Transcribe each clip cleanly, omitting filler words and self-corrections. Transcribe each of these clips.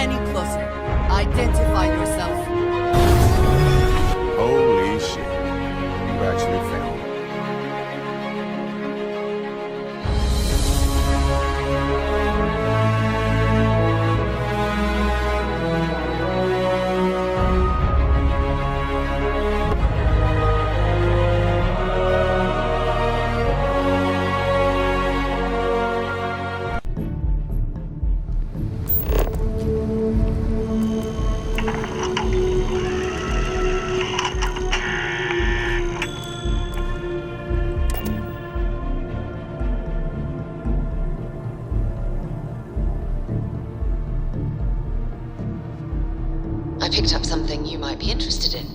any closer. Identify yourself. Holy shit. You actually found me. I picked up something you might be interested in.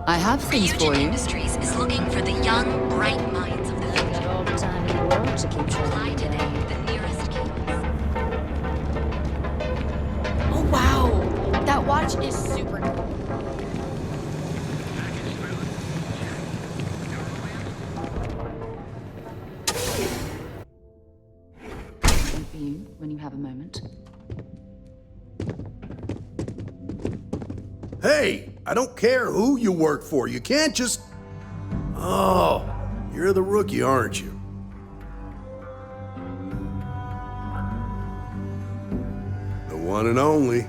I have things for you. Industries is looking for the young, bright minds of the future. Got all the time in the world to keep track. Apply today, the nearest campus. Oh wow, that watch is super cool. One for you when you have a moment. Hey, I don't care who you work for. You can't just... Oh, you're the rookie, aren't you? The one and only.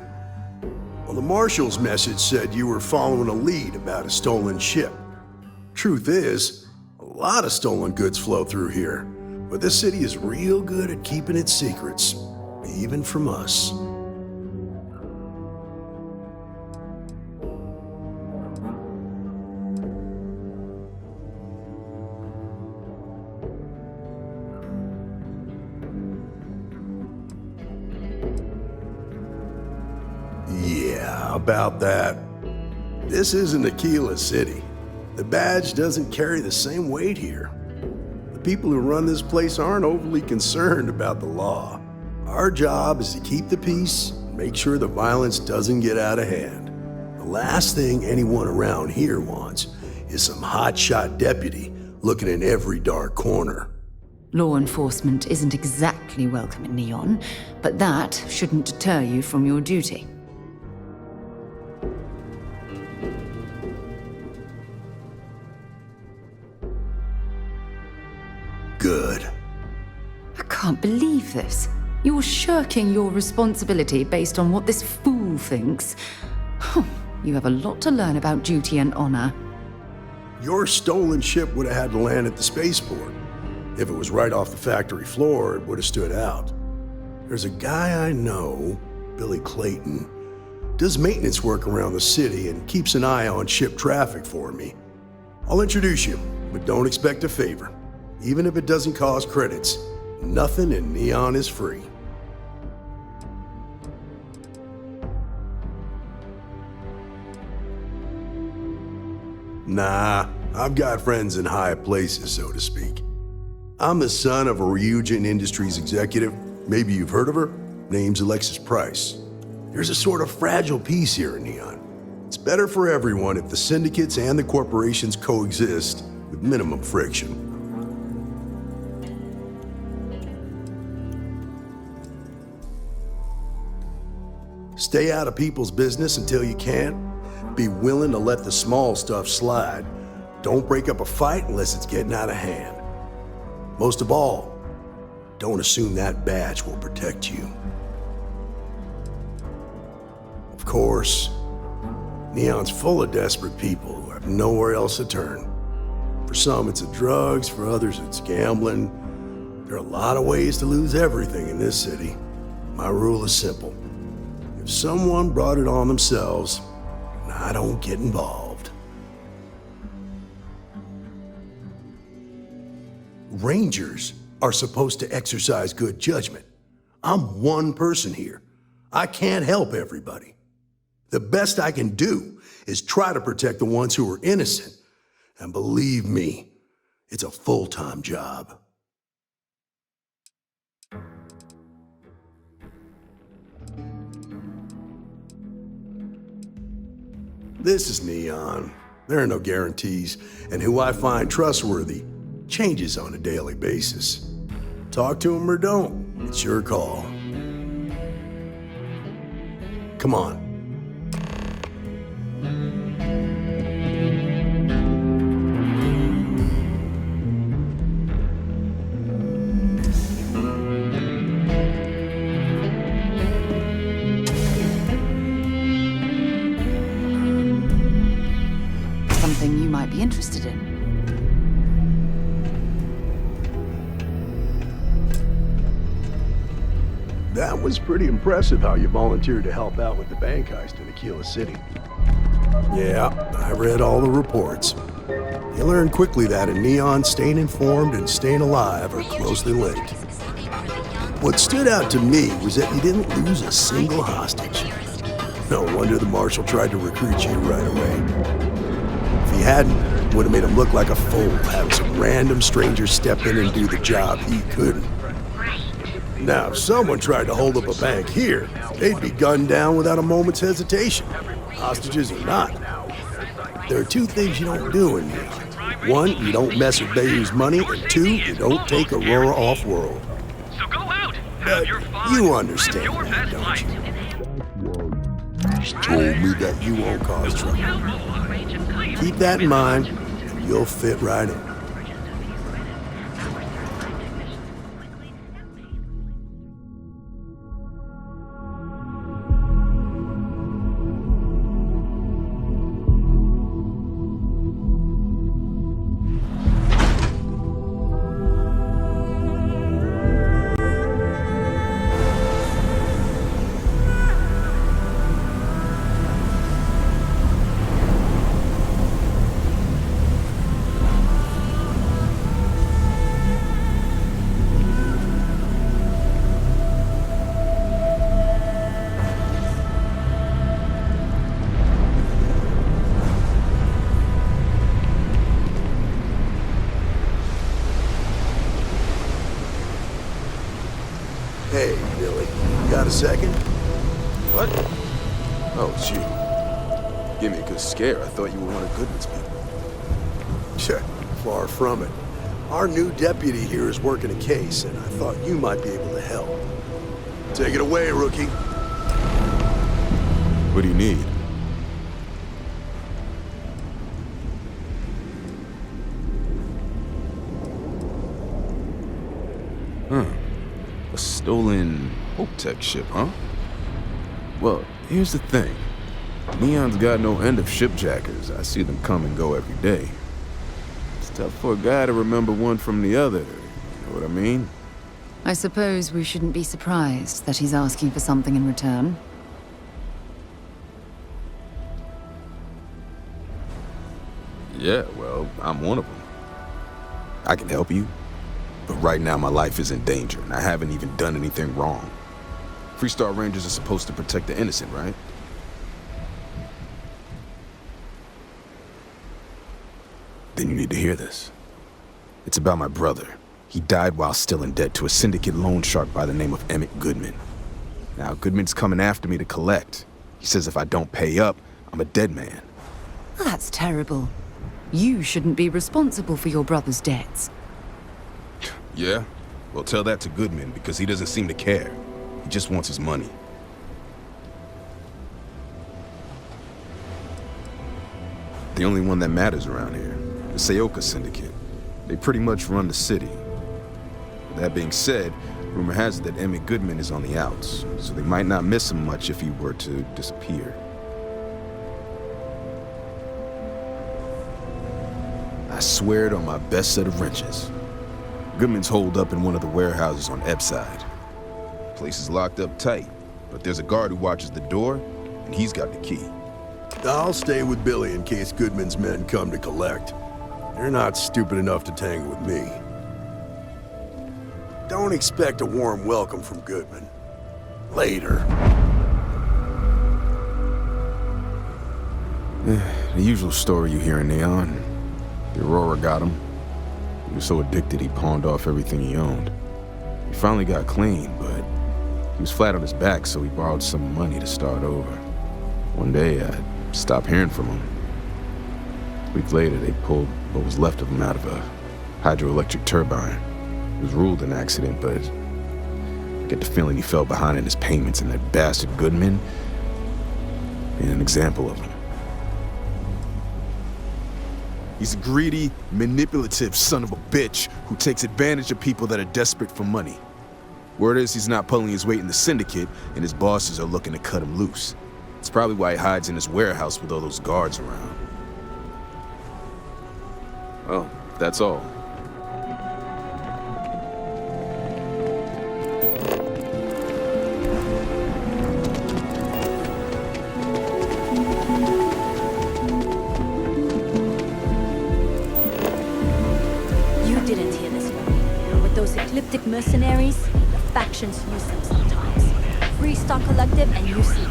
Well, the marshal's message said you were following a lead about a stolen ship. Truth is, a lot of stolen goods flow through here, but this city is real good at keeping its secrets, even from us. Yeah, about that. This isn't Aquila City. The badge doesn't carry the same weight here. The people who run this place aren't overly concerned about the law. Our job is to keep the peace and make sure the violence doesn't get out of hand. The last thing anyone around here wants is some hotshot deputy looking in every dark corner. Law enforcement isn't exactly welcome in Neon, but that shouldn't deter you from your duty. Good. I can't believe this. You're shirking your responsibility based on what this fool thinks. You have a lot to learn about duty and honor. Your stolen ship would have had to land at the spaceport. If it was right off the factory floor, it would have stood out. There's a guy I know, Billy Clayton, does maintenance work around the city and keeps an eye on ship traffic for me. I'll introduce you, but don't expect a favor. Even if it doesn't cost credits, nothing in Neon is free. Nah, I've got friends in high places, so to speak. I'm the son of a Ryujin Industries executive. Maybe you've heard of her. Name's Alexis Price. There's a sort of fragile peace here in Neon. It's better for everyone if the syndicates and the corporations coexist with minimum friction. Stay out of people's business until you can. Be willing to let the small stuff slide. Don't break up a fight unless it's getting out of hand. Most of all, don't assume that badge will protect you. Of course, Neon's full of desperate people who have nowhere else to turn. For some, it's the drugs, for others, it's gambling. There are a lot of ways to lose everything in this city. My rule is simple. If someone brought it on themselves, I don't get involved. Rangers are supposed to exercise good judgment. I'm one person here. I can't help everybody. The best I can do is try to protect the ones who are innocent. And believe me, it's a full-time job. This is Neon. There are no guarantees, and who I find trustworthy changes on a daily basis. Talk to him or don't, it's your call. Come on. Something you might be interested in. That was pretty impressive how you volunteered to help out with the bank heist in Aquila City. Yeah, I read all the reports. You learn quickly that in Neon, staying informed and staying alive are closely linked. What stood out to me was that you didn't lose a single hostage. No wonder the marshal tried to recruit you right away. If he hadn't, it would have made him look like a fool, having some random stranger step in and do the job he couldn't. Now, if someone tried to hold up a bank here, they'd be gunned down without a moment's hesitation. Hostages or not. There are two things you don't do in here. One, you don't mess with Bayou's money, and two, you don't take Aurora off-world. So go out. But you understand that, don't you? She told me that you won't cause trouble. Keep that in mind, and you'll fit right in. Hey, Billy, you got a second? What? Oh, it's you. Give me a good scare. I thought you were one of Goodman's people. Check. Far from it. Our new deputy here is working a case, and I thought you might be able to help. Take it away, rookie. What do you need? A stolen Hope-Tech ship, huh? Well, here's the thing. Neon's got no end of shipjackers. I see them come and go every day. It's tough for a guy to remember one from the other. You know what I mean? I suppose we shouldn't be surprised that he's asking for something in return. Yeah, well, I'm one of them. I can help you. But right now, my life is in danger, and I haven't even done anything wrong. Freestar Rangers are supposed to protect the innocent, right? Then you need to hear this. It's about my brother. He died while still in debt to a syndicate loan shark by the name of Emmett Goodman. Now, Goodman's coming after me to collect. He says if I don't pay up, I'm a dead man. That's terrible. You shouldn't be responsible for your brother's debts. Yeah? Well, tell that to Goodman, because he doesn't seem to care. He just wants his money. The only one that matters around here, the Seoka Syndicate. They pretty much run the city. With that being said, Rumor has it that Emmett Goodman is on the outs, so they might not miss him much if he were to disappear. I swear it on my best set of wrenches. Goodman's holed up in one of the warehouses on Ebbside. Place is locked up tight, but there's a guard who watches the door, and he's got the key. I'll stay with Billy in case Goodman's men come to collect. They're not stupid enough to tangle with me. Don't expect a warm welcome from Goodman. Later. The usual story you hear in Neon. The Aurora got him. He was so addicted he pawned off everything he owned. He finally got clean, but he was flat on his back, so he borrowed some money to start over. One day, I stopped hearing from him. A week later, they pulled what was left of him out of a hydroelectric turbine. It was ruled an accident, but I get the feeling he fell behind in his payments, and that bastard Goodman is an example of him. He's a greedy, manipulative son of a bitch who takes advantage of people that are desperate for money. Word is he's not pulling his weight in the syndicate, and his bosses are looking to cut him loose. It's probably why he hides in his warehouse with all those guards around. Well, that's all. Ecliptic mercenaries, the factions use them sometimes. Freestock Collective and UC.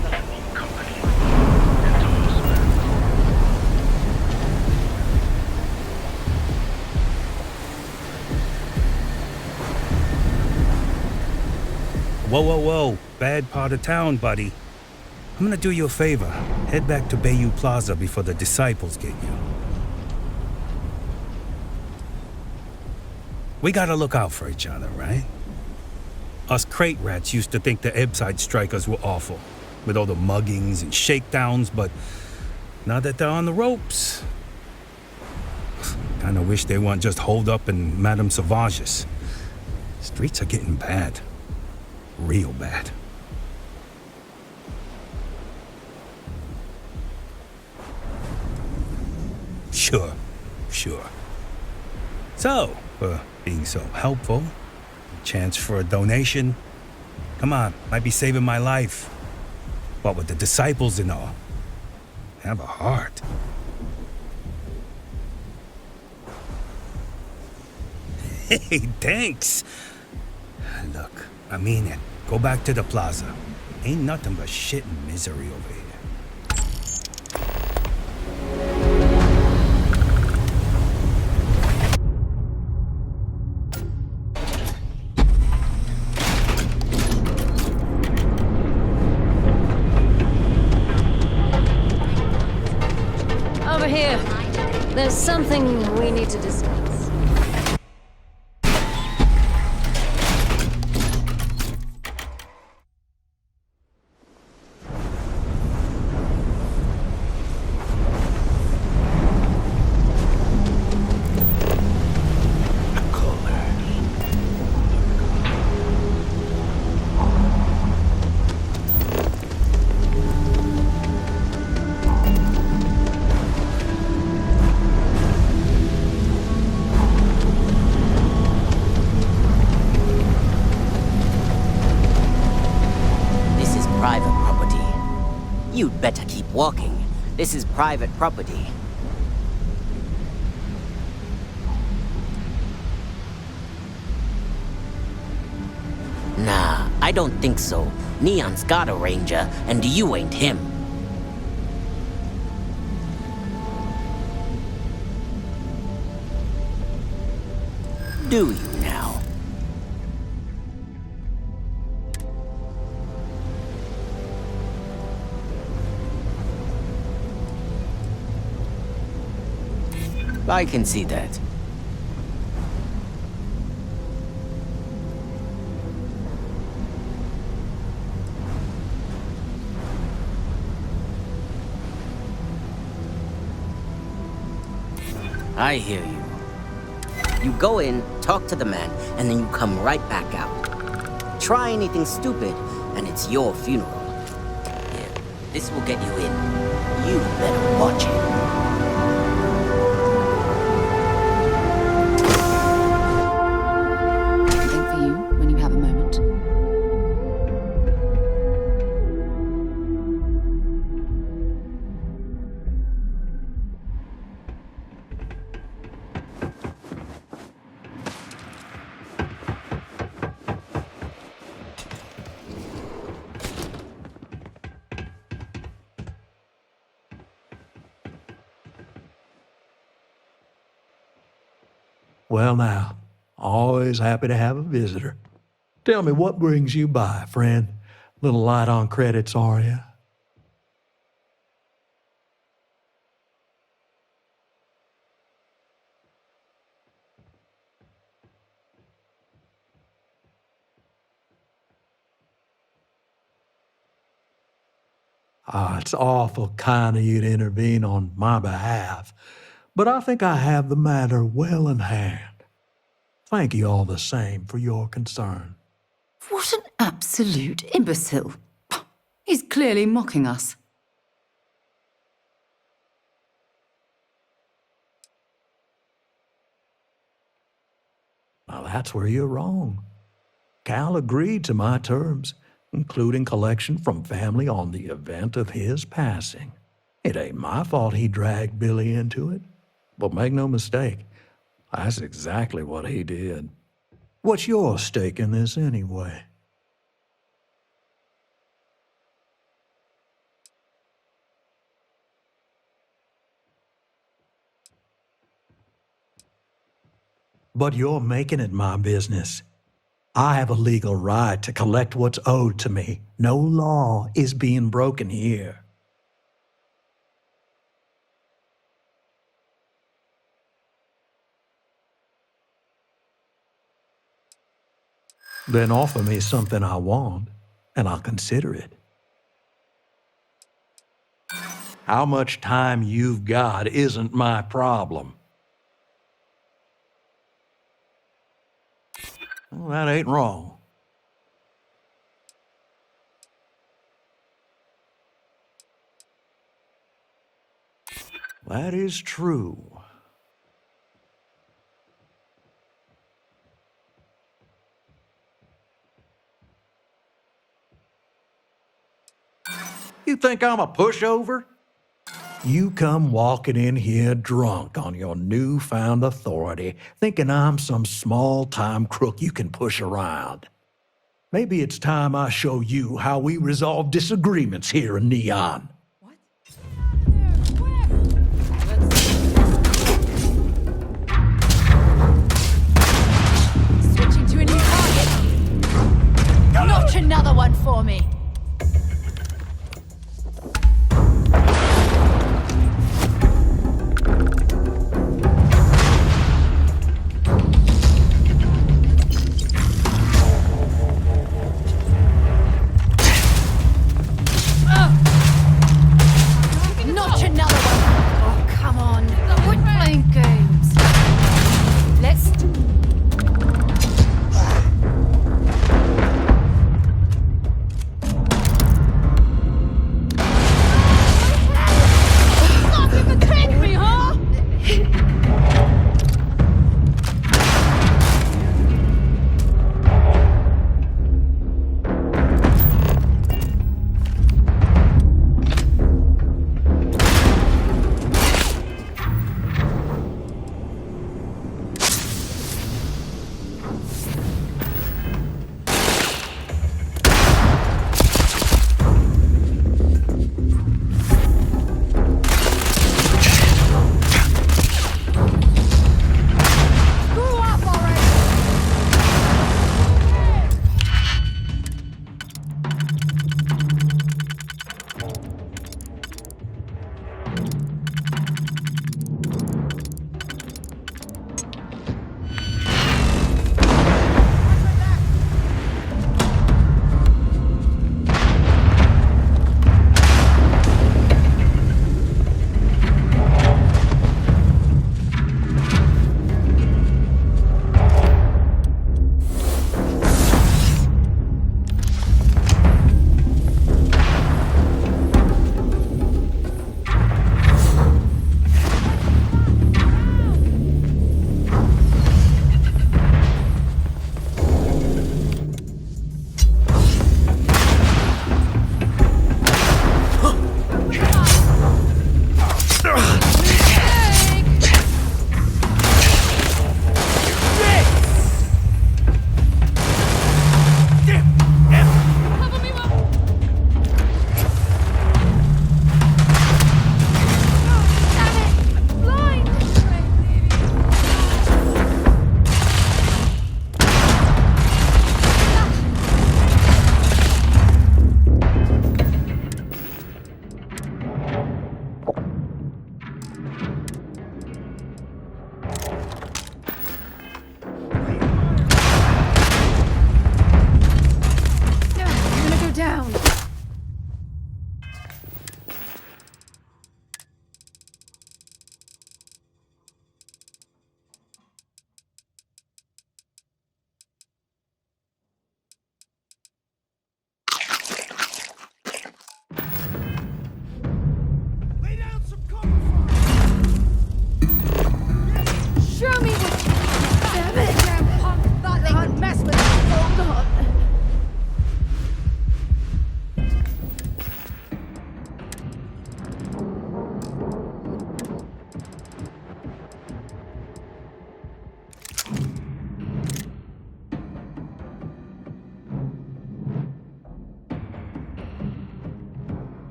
Whoa, whoa, whoa. Bad part of town, buddy. I'm gonna do you a favor. Head back to Bayou Plaza before the disciples get you. We gotta look out for each other, right? Us crate rats used to think the Ebbside strikers were awful, with all the muggings and shakedowns, but now that they're on the ropes, kinda wish they weren't just holed up in Madame Sauvage's. Streets are getting bad. Real bad. Sure. So, being so helpful, chance for a donation. Come on, might be saving my life. What with the disciples and all. Have a heart. Hey, thanks. Look, I mean it. Go back to the plaza. Ain't nothing but shit and misery over here. Over here. There's something we need to discuss. You'd better keep walking. This is private property. Nah, I don't think so. Neon's got a ranger, and you ain't him. Do you now? I can see that. I hear you. You go in, talk to the man, and then you come right back out. Try anything stupid, and it's your funeral. Here, this will get you in. You better watch it. Something for you when you have a moment. Well, now, always happy to have a visitor. Tell me, what brings you by, friend? Little light on credits, are you? It's awful kind of you to intervene on my behalf, but I think I have the matter well in hand. Thank you all the same for your concern. What an absolute imbecile. He's clearly mocking us. Now that's where you're wrong. Cal agreed to my terms, including collection from family on the event of his passing. It ain't my fault he dragged Billy into it. But make no mistake, that's exactly what he did. What's your stake in this anyway? But you're making it my business. I have a legal right to collect what's owed to me. No law is being broken here. Then offer me something I want, and I'll consider it. How much time you've got isn't my problem. Well, that ain't wrong. That is true. You think I'm a pushover? You come walking in here drunk on your newfound authority, thinking I'm some small-time crook you can push around. Maybe it's time I show you how we resolve disagreements here in Neon. Switching to a new target. Notch another one for me.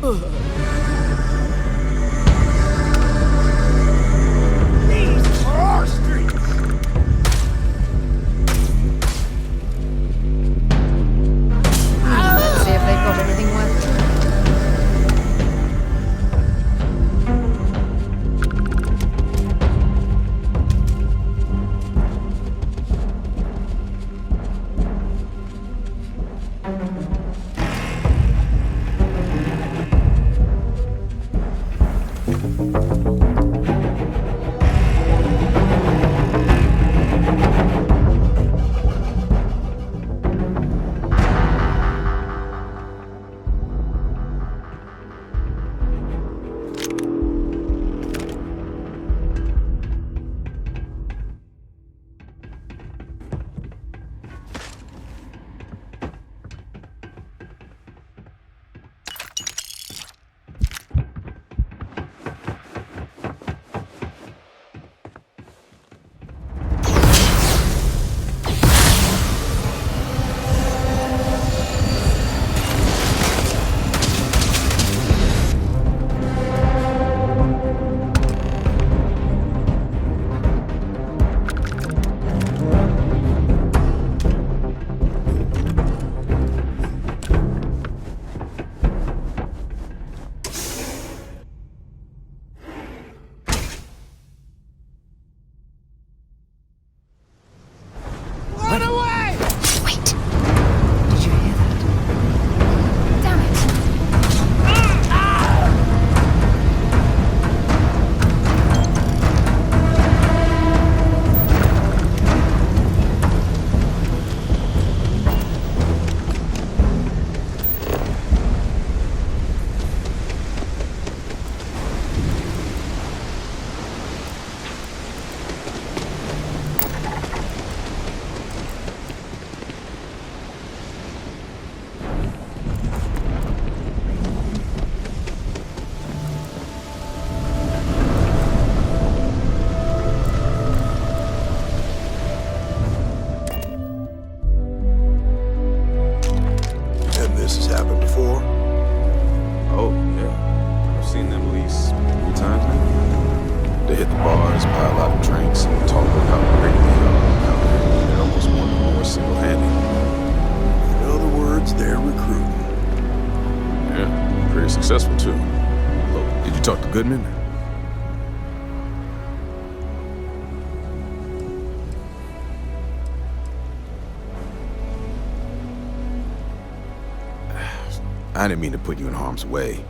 These are our streets! Let's see if they've got everything worth. Run away! Wait. Did you hear that? Damn it. And this has happened before? Oh, yeah. I've seen them at least 3 times now. They hit the bars, buy a lot of drinks, and talk about how great they are. They almost won the war single-handed. In other words, they're recruiting. Yeah, pretty successful, too. Look, did you talk to Goodman? I didn't mean to put you in harm's way.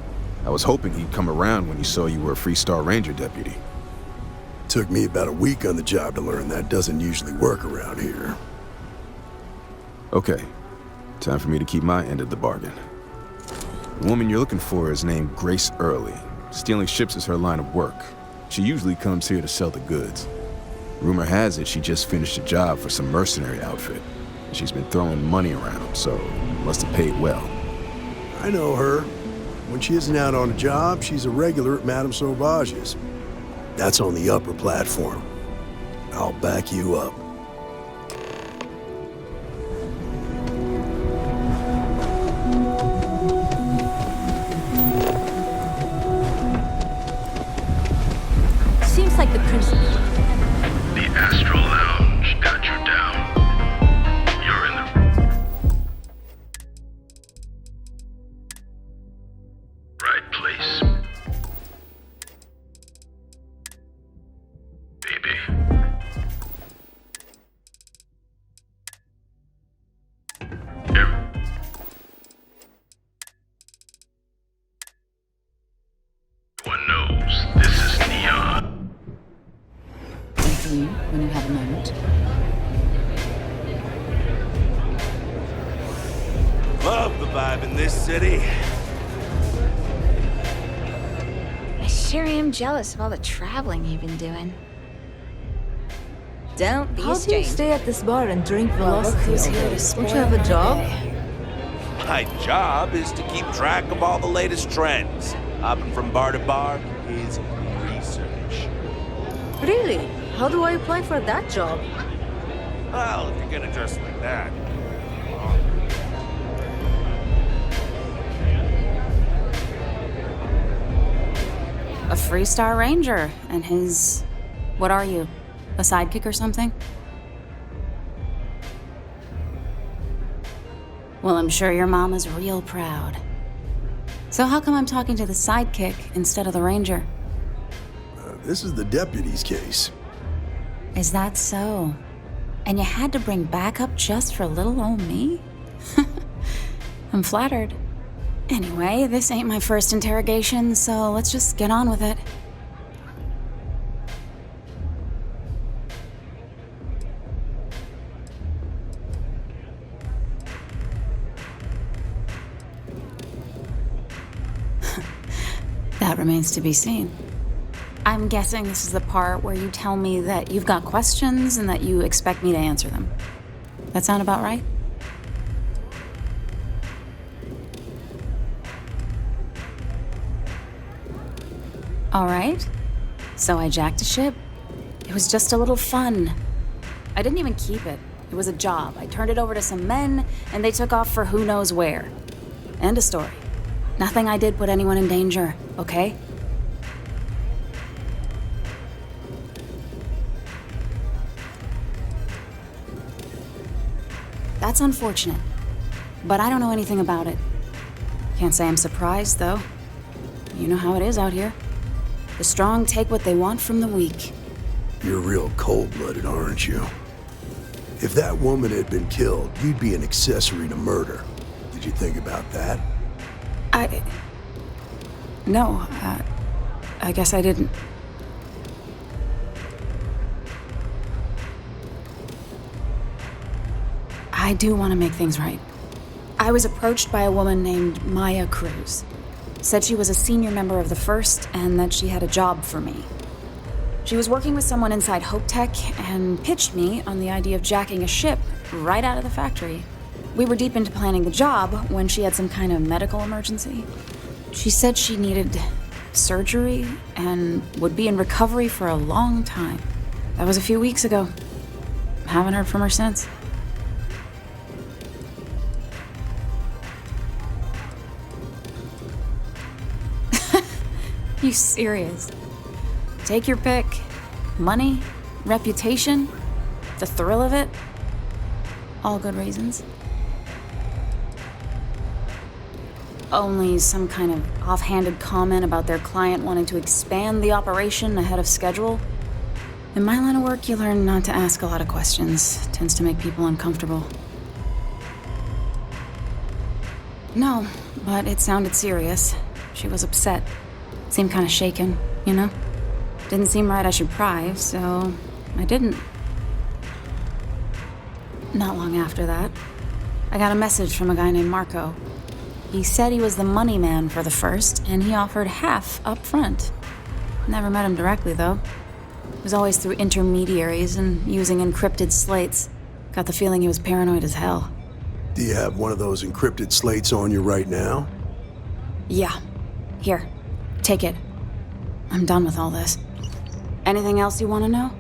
I was hoping he'd come around when he saw you were a Freestar Ranger deputy. Took me about a week on the job to learn that doesn't usually work around here. Okay, time for me to keep my end of the bargain. The woman you're looking for is named Grace Early. Stealing ships is her line of work. She usually comes here to sell the goods. Rumor has it she just finished a job for some mercenary outfit. She's been throwing money around, so must have paid well. I know her. When she isn't out on a job, she's a regular at Madame Sauvage's. That's on the upper platform. I'll back you up. Seems like the principal. The Astral Lounge got you down. You're in the right place. Baby. Everyone knows this is Neon. For you, when you have a moment. Love the vibe in this city. I sure am jealous of all the traveling you've been doing. Don't be How a do you stranger. stay at this bar and drink velocity? who's all here day? to Don't you have a job? My job is to keep track of all the latest trends. Hopping from bar to bar is research. Really? How do I apply for that job? Well, if you're gonna dress like that. 3-star ranger, and his... What are you? A sidekick or something? Well, I'm sure your mom is real proud. So how come I'm talking to the sidekick instead of the ranger? This is the deputy's case. Is that so? And you had to bring backup just for little old me? I'm flattered. Anyway, this ain't my first interrogation, so let's just get on with it. That remains to be seen. I'm guessing this is the part where you tell me that you've got questions and that you expect me to answer them. That sound about right? All right. So I jacked a ship. It was just a little fun. I didn't even keep it. It was a job. I turned it over to some men, and they took off for who knows where. End of story. Nothing I did put anyone in danger, okay? That's unfortunate, but I don't know anything about it. Can't say I'm surprised, though. You know how it is out here. The strong take what they want from the weak. You're real cold-blooded, aren't you? If that woman had been killed, you'd be an accessory to murder. Did you think about that? No, I guess I didn't. I do want to make things right. I was approached by a woman named Maya Cruz. Said she was a senior member of the First and that she had a job for me. She was working with someone inside Hope Tech and pitched me on the idea of jacking a ship right out of the factory. We were deep into planning the job when she had some kind of medical emergency. She said she needed surgery and would be in recovery for a long time. That was a few weeks ago. Haven't heard from her since. You serious? Take your pick. Money, reputation, the thrill of it. All good reasons. Only some kind of offhanded comment about their client wanting to expand the operation ahead of schedule. In my line of work, you learn not to ask a lot of questions. It tends to make people uncomfortable. No, but it sounded serious. She was upset. Seemed kind of shaken, you know? Didn't seem right I should pry, so I didn't. Not long after that, I got a message from a guy named Marco. He said he was the money man for the First, and he offered half up front. Never met him directly, though. It was always through intermediaries and using encrypted slates. Got the feeling he was paranoid as hell. Do you have one of those encrypted slates on you right now? Yeah. Here. Take it. I'm done with all this. Anything else you want to know?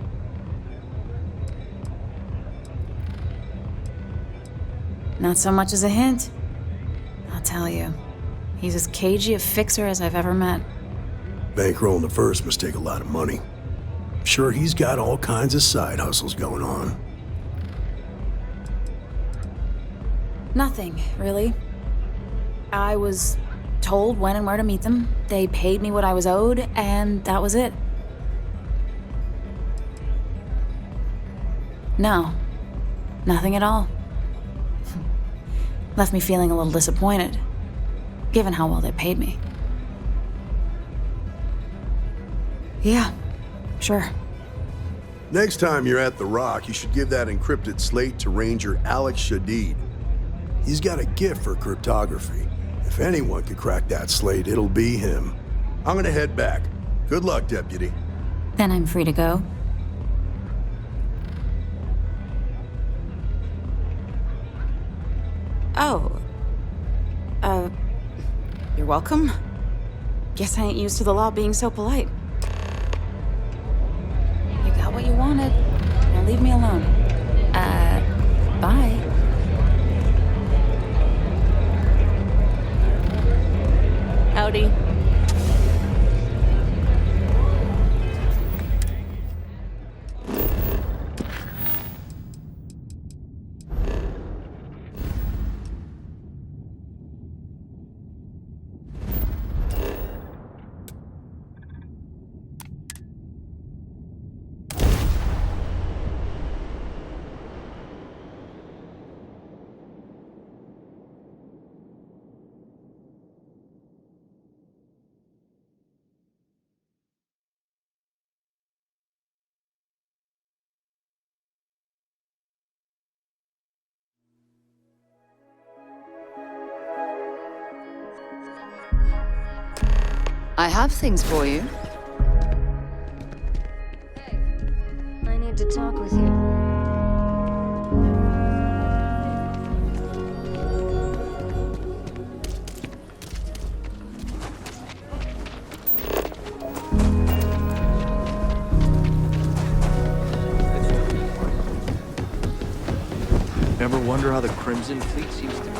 Not so much as a hint. I'll tell you. He's as cagey a fixer as I've ever met. Bankrolling the First must take a lot of money. I'm sure he's got all kinds of side hustles going on. Nothing, really. I was told when and where to meet them. They paid me what I was owed, and that was it. No. Nothing at all. Left me feeling a little disappointed, given how well they paid me. Yeah, sure. Next time you're at the Rock, you should give that encrypted slate to Ranger Alex Shadid. He's got a gift for cryptography. If anyone could crack that slate, it'll be him. I'm gonna head back. Good luck, Deputy. Then I'm free to go. Oh. You're welcome. Guess I ain't used to the law being so polite. You got what you wanted. Now leave me alone. Bye. Howdy. I have things for you. I need to talk with you. Ever wonder how the Crimson Fleet seems to be?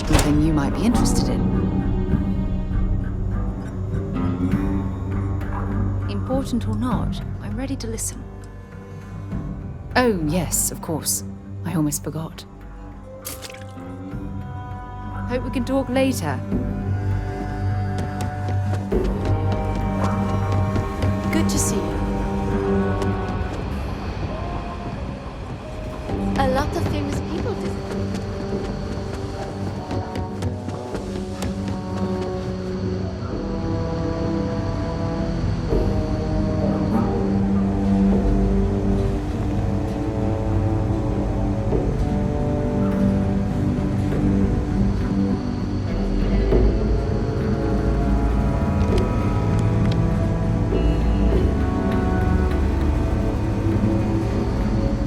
Something you might be interested in. Important or not, I'm ready to listen. Oh, yes, of course. I almost forgot. Hope we can talk later. Good to see you. A lot of famous people visit.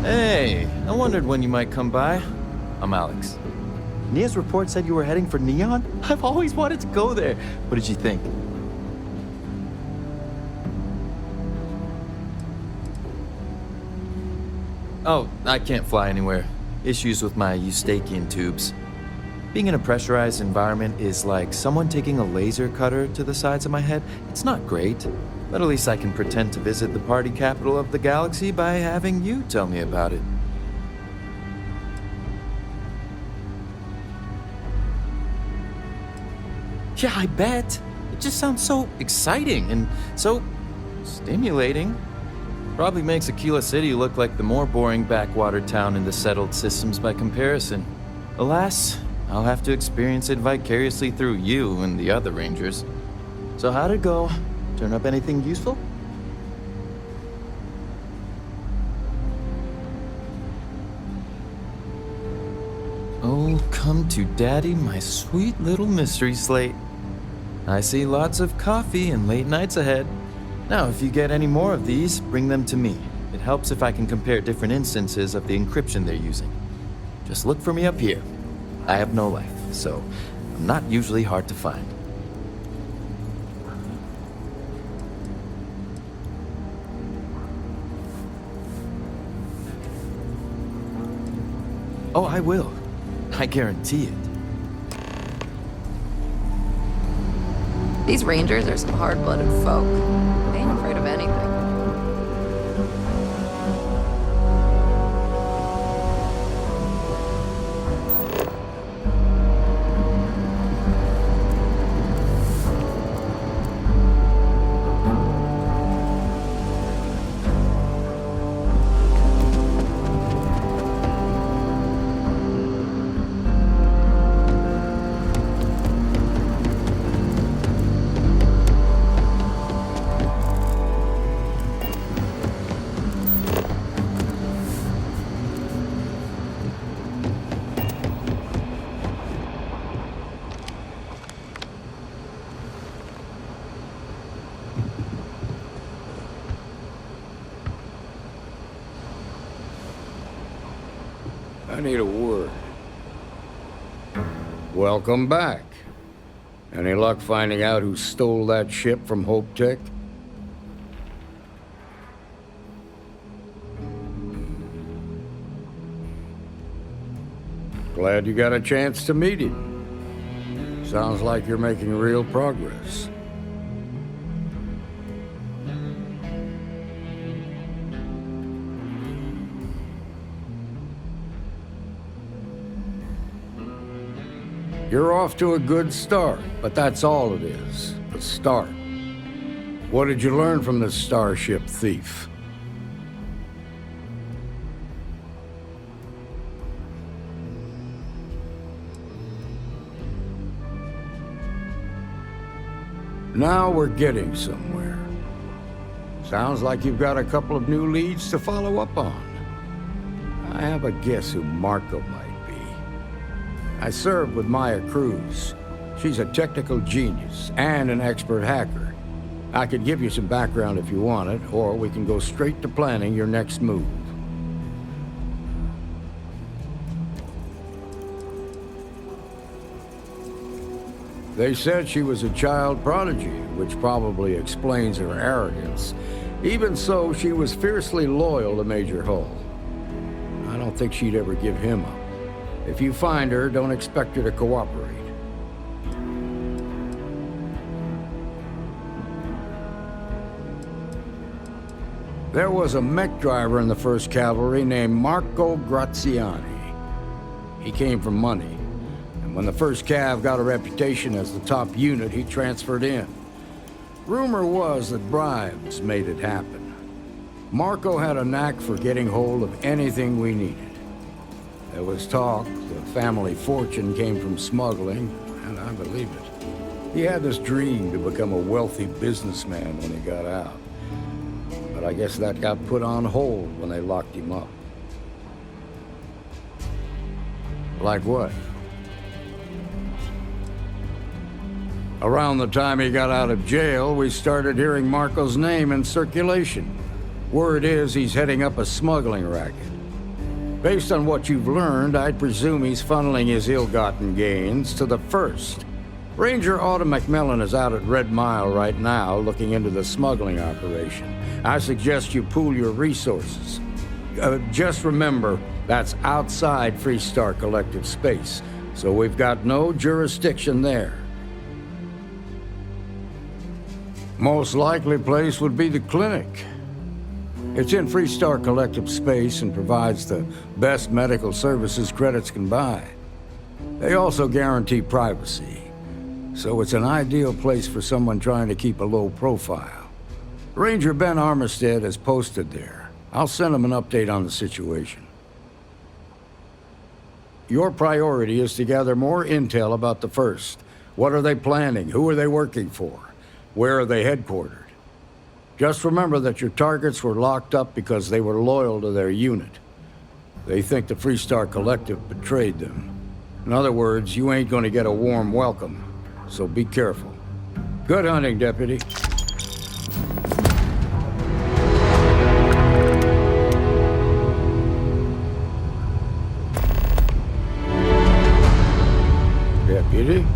Hey, I wondered when you might come by. I'm Alex. Nia's report said you were heading for Neon? I've always wanted to go there. What did you think? Oh, I can't fly anywhere. Issues with my Eustachian tubes. Being in a pressurized environment is like someone taking a laser cutter to the sides of my head. It's not great, but at least I can pretend to visit the party capital of the galaxy by having you tell me about it. Yeah, I bet. It just sounds so exciting and so stimulating. Probably makes Aquila City look like the more boring backwater town in the settled systems by comparison. Alas, I'll have to experience it vicariously through you and the other Rangers. So how'd it go? Turn up anything useful? Oh, come to Daddy, my sweet little mystery slate. I see lots of coffee and late nights ahead. Now, if you get any more of these, bring them to me. It helps if I can compare different instances of the encryption they're using. Just look for me up here. I have no life, so I'm not usually hard to find. Oh, I will. I guarantee it. These Rangers are some hard-blooded folk. They ain't afraid of anything. I need a word. Welcome back. Any luck finding out who stole that ship from Hope Tech? Glad you got a chance to meet him. Sounds like you're making real progress. You're off to a good start, but that's all it is, a start. What did you learn from the starship thief? Now we're getting somewhere. Sounds like you've got a couple of new leads to follow up on. I have a guess who Marco might be. I served with Maya Cruz. She's a technical genius and an expert hacker. I could give you some background if you want it, or we can go straight to planning your next move. They said she was a child prodigy, which probably explains her arrogance. Even so, she was fiercely loyal to Major Hull. I don't think she'd ever give him up. If you find her, don't expect her to cooperate. There was a mech driver in the 1st Cavalry named Marco Graziani. He came from money. When the 1st Cav got a reputation as the top unit, he transferred in. Rumor was that bribes made it happen. Marco had a knack for getting hold of anything we needed. There was talk the family fortune came from smuggling, and I believe it. He had this dream to become a wealthy businessman when he got out. But I guess that got put on hold when they locked him up. Like what? Around the time he got out of jail, we started hearing Marco's name in circulation. Word is he's heading up a smuggling racket. Based on what you've learned, I'd presume he's funneling his ill-gotten gains to the 1st. Ranger Autumn McMillan is out at Red Mile right now looking into the smuggling operation. I suggest you pool your resources. Just remember, that's outside Freestar Collective space, so we've got no jurisdiction there. Most likely place would be the clinic. It's in Freestar Collective space and provides the best medical services credits can buy. They also guarantee privacy, so it's an ideal place for someone trying to keep a low profile. Ranger Ben Armistead is posted there. I'll send him an update on the situation. Your priority is to gather more intel about the 1st. What are they planning? Who are they working for? Where are they headquartered? Just remember that your targets were locked up because they were loyal to their unit. They think the Freestar Collective betrayed them. In other words, you ain't gonna get a warm welcome, so be careful. Good hunting, Deputy. Deputy?